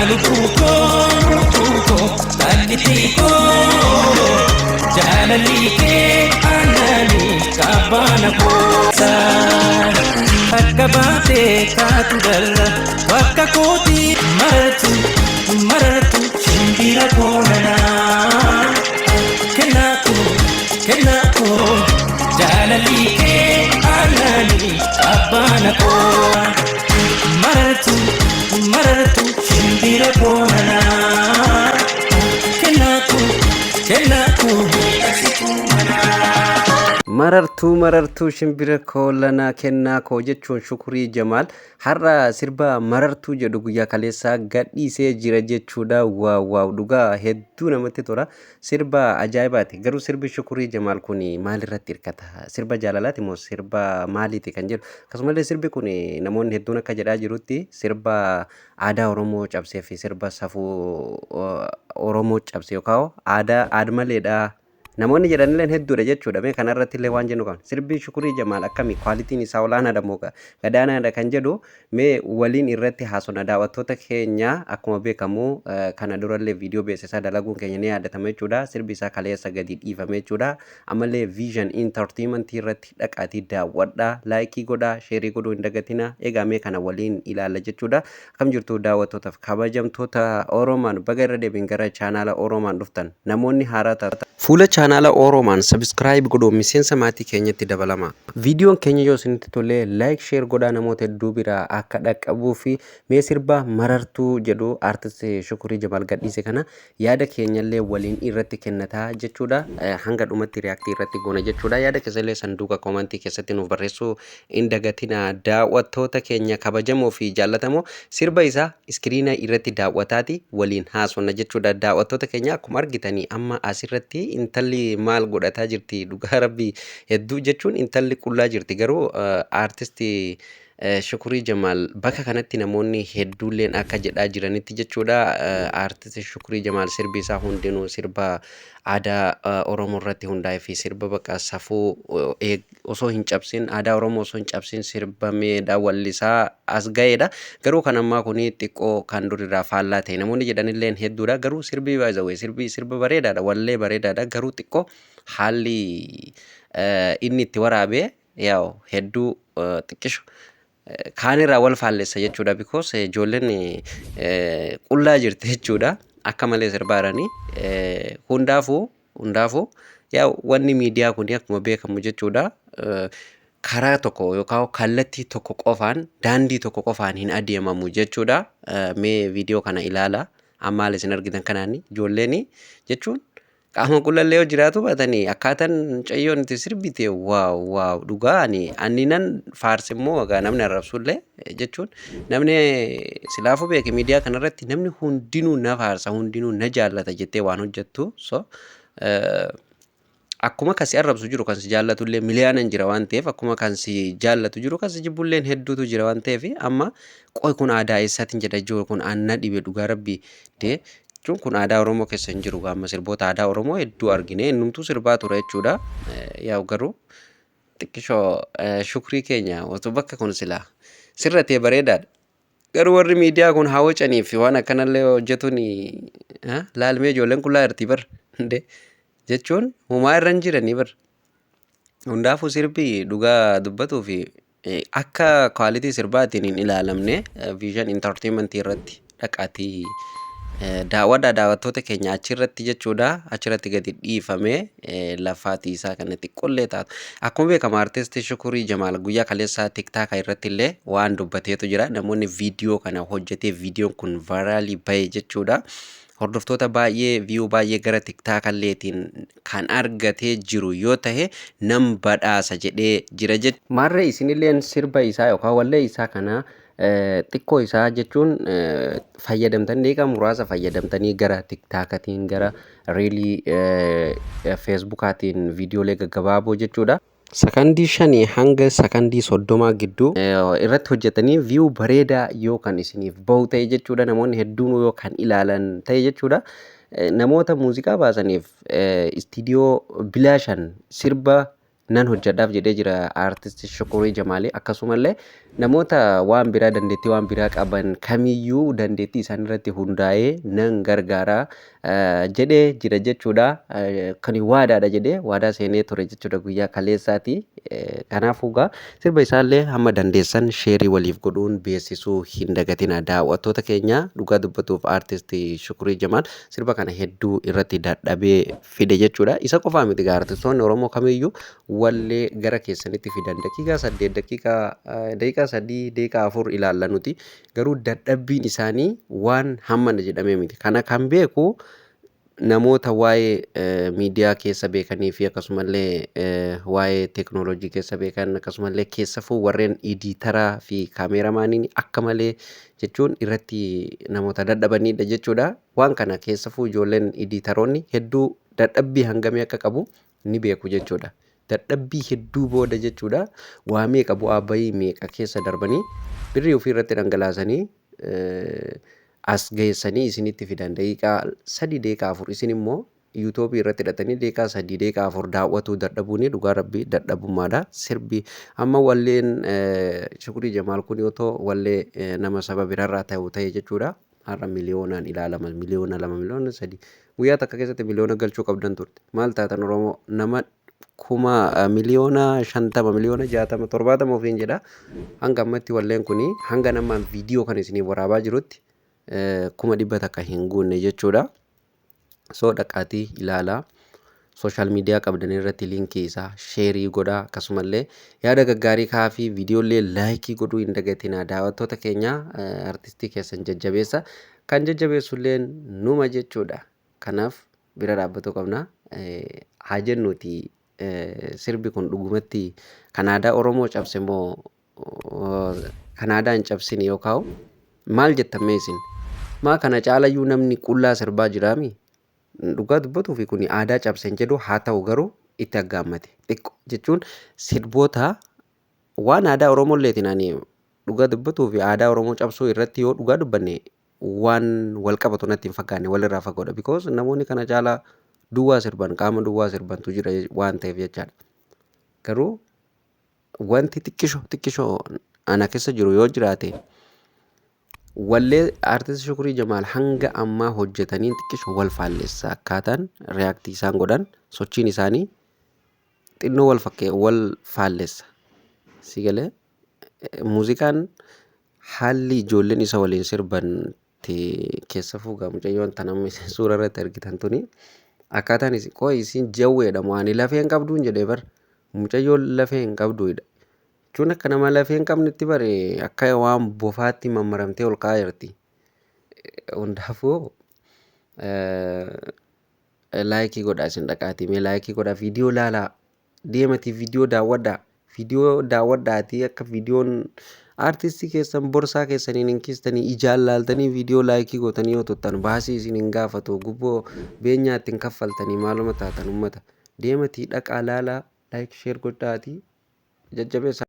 Yalukuko, Talitiko, Jalalike, Anani, Kabana Kosa, Akabate, Katudala, Wakakoti, Maratu, Shimbira Konana, Kenako, Jalalike, Anani, Kabana Kosa, Maratu, Shimbira Konana, Kenako, marartuu shimbira koollanaa kennaa koo jechuun Shukurii Jamaal har'a sirba marartuu jedhu guyyaa kaleessaa gadhiisee jira jechuudha. Waaw dhugaa hedduu namatti tola. Sirba ajaa'ibaati. Garuu sirbi Shukurii Jamaal kun maalirratti hirkata? Sirba jaalalaati moo sirba maaliiti kan jedhu? Akkasumallee sirbi kun namoonni hedduun akka jedhaa jirutti sirba aadaa Oromoo cabsee fi sirba safuu Oromoo cabse yookaan aadaa aadmaleedha. Namoonni jedhanillee hedduudha jechuudha. Mee kanarratti illee waan jennu qabna. Sirbi Shukurii Jamaal akkamii kwaalitiin isaa olaanaadha moo gadaanaadha kan jedhu mee waliin irratti haasofna. Daawwattoota keenya akkuma beekamu kana durallee viidiyoo beeksisaa dalaguun keenya ni yaadatama jechuudha. Sirbi isaa kaleessa gadi dhiifame jechuudha. Ammallee Vision Entertainment irratti dhaqaatii daawwadhaa. Laayikii godhaa, sheerii godhuu hin dagatina. Egaa mee kana waliin ilaalla jechuudha. Akkam jirtu daawwattootaaf kabajamtoota Oromaan baga irra deebiin gara chaanaala Oromaan dhuftan. Namoonni haaraa taatan fuula chaanaala Oromaan subscribe godhuu miseensa maatii keenyatti dabalama. Viidiyoon keenya yoo isinitti tole like share godhaa namoota hedduu biraa akka dhaqqabuu fi mee sirba marartuu jedhu artist Shukurii Jamaal gadhiise kana yaada keenyallee waliin irratti kennataa jechuudha. Hanga dhumatti react irratti goona jechuudha. Yaada keessallee sanduuqa komentii keessatti nuuf barreessuu hin dagatina. Daawwattoota keenya kabajamoo fi jaallatamoo sirba isaa iskiriina irratti daawwataati waliin haasofna jechuudha. Daawwattoota keenya akkuma argitanii amma asirratti intalli maal godhataa jirti dhugaa rabbii hedduu jechuun intalli qullaa jirti garuu artistii Shukurii Jamaal bakka kanatti namoonni hedduulleen akka jedhaa jiranitti jechuudha. Artistii Shukurii Jamaal sirbi isaa hundinuu sirba aadaa Oromoo irratti hundaa'e fi sirba bakka safuu osoo hin cabsin aadaa Oromoo osoo hin cabsin sirbameedha wallisaa as ga'eedha. Garuu kan ammaa kun xiqqoo kan durirraa faallaa ta'e namoonni jedhanilleen hedduudha. Garuu sirbi baay'ee sirba bareedaadha wallee bareedaadha. Garuu xiqqoo haalli inni itti waraabee yaa'u hedduu xiqqishu. Kaanirraa wal faallessa jechuudha because ijoolleen qullaa jirti jechuudha. Akka malee sirbaaranii hundaafuu yaa wanni miidiyaa kun akkuma beekamu jechuudha. Karaa tokko yookaan kallattii tokko qofaan daandii tokko qofaan hin adeemamu jechuudha. Mee viidiyoo kana ilaala. Amma haala isin argitan kanaan ijoolleen jechuun qaama qullallee yoo jiraatu baatanii akkaataan cayyoon itti sirbite waaw dhugaa ani nan faarsi immoo egaa namni arrabsullee jechuun namni silaafuu beeke miidiyaa kanarratti namni hundinuu na faarsa hundinuu na jaallata jettee waan hojjettu so akkuma kasi arrabsu jiru kan si jaallatullee miliyaanan jira waan ta'eef akkuma kan si jaallatu jiru kan si jibbulleen hedduutu jira waan ta'eef amma qoy kun aadaa eessaatiin jedha ijoo kun aanna dhibe dhugaa rabbii dee kun aadaa Oromoo keessa hin jiru amma sirboota aadaa Oromoo hedduu argine innumtuu sirbaa ture jechuudha. Yaa garuu xiqqishoo Shukurii keenya osoo bakka kun silaa sirratee bareedaadha. Garuu warri miidiyaa kun haa wacanii fi waan akkanallee hojjetuun laalmee ijoolleen qullaa jirti bar jechuun humaa irra hin jiranii bar. Hundaafuu sirbi dhugaa dubbatuu fi akka kwaalitii sirbaatiin hin ilaalamne Vision Entertainment irratti dhaqaatii daawwattoota keenya achirratti jechuudha. Achirratti gadi dhiifame lafaatii isaa kan xiqqoollee taatu. Akkuma beekamu artistii Shukurii Jamaal guyyaa kaleessaa TikTok irratti illee waan dubbateetu jira. Namoonni viidiyoo kana hojjetee viidiyoon kun viraalii bahe jechuudha. Hordoftoota baay'ee viyuu baay'ee gara TikTok alleetiin kan argatee jiru yoo ta'e nam badhaasa jedhee jira jechuudha. Maarree isinilleen sirba isaa yookaan wallee isaa kana xiqqoo isaa jechuun fayyadamtanii eegaa muraasa fayyadamtanii gara TikTokatiin gara reelii Feesbuukaatiin viidiyoolee gaggabaaboo jechuudha. Sakandii 5 hanga sakandii 30 gidduu irratti hojjetanii viyuu bareedaa yoo kan isiniif bahu ta'e jechuudha. Namoonni hedduun yoo kan ilaalan ta'e jechuudha. Namoota muuziqaa baasaniif istiidiyoo bilaashan sirba nan hojjedhaaf jedhee jira artist Shukurii Jamaal. Akkasumallee namoota waan biraa dandeettii waan biraa qaban kamiyyuu dandeettii isaan irratti hundaa'ee nan gargaara jedhee jira jechuudha. Kan waadaadha jedhee waadaa seenee ture jechuudha guyyaa kaleessaati. Kanaafuu egaa sirba isaallee hamma dandeessan sheerii waliif godhuun beeksisuu hin dagatina. Daawwattoota keenya dhugaa dubbatuuf aartistii Shukurii Jamaal sirba kana hedduu irratti dadhabee fide jechuudha. Isa qofaa miti egaa aartistoonni Oromoo kamiyyuu wallee gara keessanitti fidan daqiiqaa 8 daqiiqaa 3 daqiiqaa 4 ilaalla nuti garuu dadhabbiin isaanii waan hammana jedhamee miti. Kana kan beeku namoota waa'ee miidiyaa keessa beekanii fi akkasumallee waa'ee teeknooloojii keessa beekan akkasumallee keessafuu warreen idiitaraa fi kaameeramaaniin akka malee jechuun irratti namoota dadhabanidha jechuudha. Waan kana keessafuu ijoolleen idiitaroonni hedduu dadhabbii hangamii akka qabu ni beeku jechuudha. Dadhabbii hedduu booda jechuudha. Waa meeqa bu'aa bahii meeqa keessa darbanii birrii ofii irratti dhangalaasanii as geessanii isinitti fidan daqiiqaa 3 daqiiqaa 4 isin immoo yuutuubii irratti hidhatanii daqiiqaa 3 daqiiqaa 4 daawwatuu dadhabuun dhugaa rabbii dadhabummaadha. Sirbi amma walleen Shukurii Jamaal kun yoo ta'u wallee nama saba biraarraa ta'e jechuudha. Har'a miliyoonaan ilaalama miliyoona 2 miliyoona 3 guyyaa takka keessatti miliyoona galchuu qabdan turte maal taatan Oromoo nama kuma miliyoona 50 miliyoona 60 70 ofiin jedha. Hanga ammatti walleen kuni hanga namaan viidiyoo kan isiniif waraabaa jirutti 100 takka hin guunne jechuudha. So dhaqaatii ilaalaa. Sooshaal miidiyaa qabdan irratti liinkii isaa sheerii godhaa akkasumallee yaada gaggaarii kaa'aa fi viidiyoolee laayikii godhuu hin dagatinaa. Daawwattoota keenya artistii keessan jajjabeessa. Kan jajjabeessullee numa jechuudha. Kanaaf bira dhaabbatuu qabna. Haa jennuuti sirbi kun dhugumatti kan aadaa Oromoo cabse moo kan aadaa hin cabsine yookaan maal jettamee isin? Maa kana caalayyuu namni qullaa sirbaa jiraami? Dhugaa dubbatuu fi kun aadaa cabseen jedhu haa ta'u garuu itti aggaammate xiqqoo jechuun sirboota waan aadaa Oromooleetiin ani dhugaa dubbatuu fi aadaa Oromoo cabsuu irratti yoo dhugaa dubbanne waan wal qabatu natti hin fakkaanne walirraa fagoodha. Because namoonni kana caalaa duwwaa sirban qaama duwwaa sirbantu jira waan ta'eef jechaadha. Garuu wanti xiqqishoo ana keessa jiru yoo jiraate wallee aartistii Shukurii Jamaal hanga ammaa hojjetaniin xiqqishoo wal faallessa akkaataan reaaktii isaan godhan sochiin isaanii xinnoo wal faallessa. Si galee muuziqaan haalli ijoolleen isa waliin sirban keessa fuugaa mucayyoon tanamme suura irratti argitan tuni akkaataan isin jawweedha moo ani lafee hin qabdu hin jedhee bar mucayyoon lafee hin qabduudha. Jechuun akka nama lafee hin qabnetti bare akka waan bofaatti mammaramtee ol ka'aa jirti. Hundaafuu laayikii godhaa isin dhaqaatii mee laayikii godhaa viidiyoo laalaa deematii viidiyoo daawwadhaatii akka viidiyoon aartistii keessan borsaa keessaniin hin kistanii ijaan laaltanii viidiyoo laayikii gootanii yoo tuttan baasii isin hin gaafatu gubboo beenyaa ittiin kaffaltanii maaluma taatan uummata deematii dhaqaa laalaa laayik sheer godhaatii jajjabeessa.